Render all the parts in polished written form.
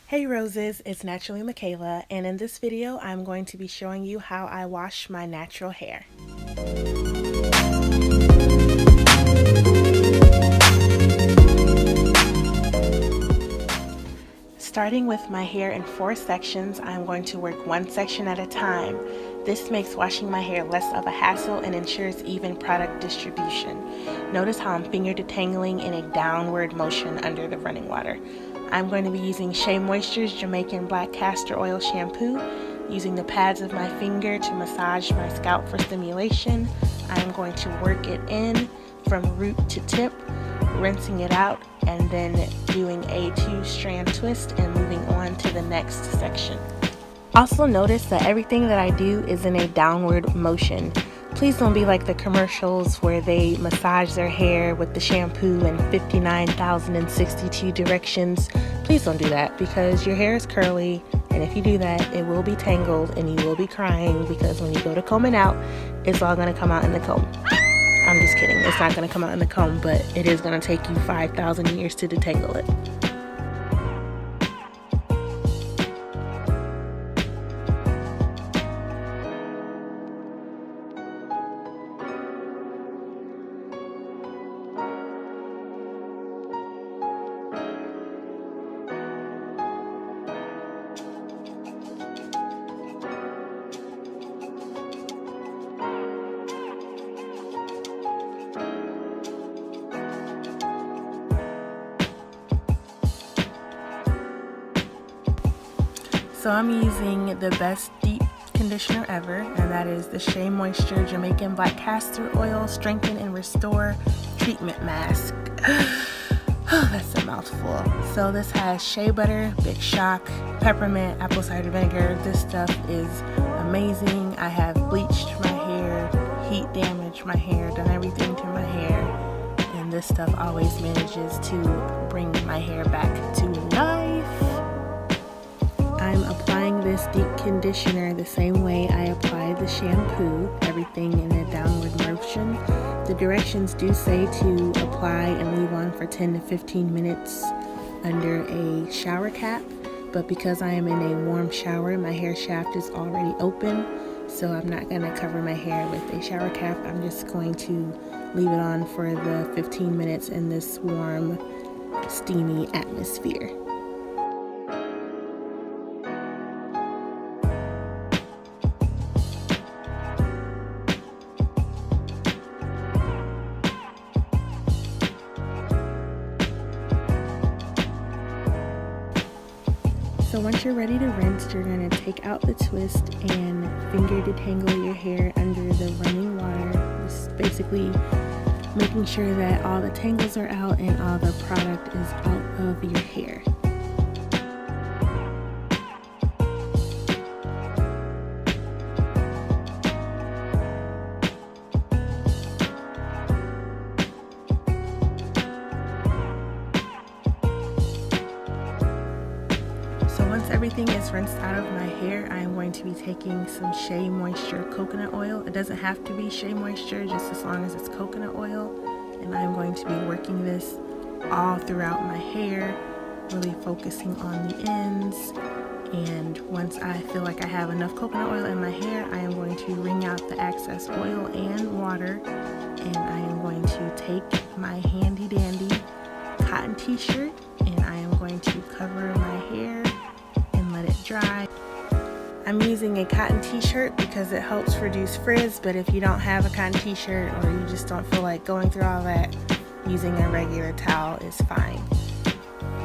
Hey Roses, it's Naturally Michaela, and in this video I'm going to be showing you how I wash my natural hair. Starting with my hair in 4 sections, I'm going to work one section at a time. This makes washing my hair less of a hassle and ensures even product distribution. Notice how I'm finger detangling in a downward motion under the running water. I'm going to be using Shea Moisture's Jamaican Black Castor Oil Shampoo, using the pads of my finger to massage my scalp for stimulation. I'm going to work it in from root to tip, rinsing it out, and then doing a 2-strand twist and moving on to the next section. Also notice that everything that I do is in a downward motion. Please don't be like the commercials where they massage their hair with the shampoo in 59,062 directions. Please don't do that, because your hair is curly, and if you do that, it will be tangled and you will be crying, because when you go to comb it out, it's all going to come out in the comb. I'm just kidding, it's not going to come out in the comb, but it is going to take you 5,000 years to detangle it. So I'm using the best deep conditioner ever, and that is the Shea Moisture Jamaican Black Castor Oil Strengthen and Restore Treatment Mask. That's a mouthful. So this has shea butter, Big Shock, peppermint, apple cider vinegar. This stuff is amazing. I have bleached my hair, heat damaged my hair, done everything to my hair, and this stuff always manages to bring my hair back to life. I'm applying this deep conditioner the same way I apply the shampoo, everything in a downward motion. The directions do say to apply and leave on for 10 to 15 minutes under a shower cap, but because I am in a warm shower, my hair shaft is already open, so I'm not going to cover my hair with a shower cap. I'm just going to leave it on for the 15 minutes in this warm, steamy atmosphere. So once you're ready to rinse, you're going to take out the twist and finger detangle your hair under the running water. Just basically making sure that all the tangles are out and all the product is out of your hair. So once everything is rinsed out of my hair, I am going to be taking some Shea Moisture coconut oil. It doesn't have to be Shea Moisture, just as long as it's coconut oil. And I'm going to be working this all throughout my hair, really focusing on the ends. And once I feel like I have enough coconut oil in my hair, I am going to wring out the excess oil and water. And I am going to take my handy dandy cotton t-shirt, and I am going to cover my hair and let it dry. I'm using a cotton t-shirt because it helps reduce frizz, but if you don't have a cotton t-shirt or you just don't feel like going through all that, using a regular towel is fine.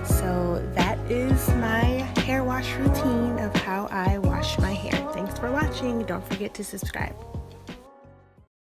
So that is my hair wash routine of how I wash my hair. Thanks for watching. Don't forget to subscribe.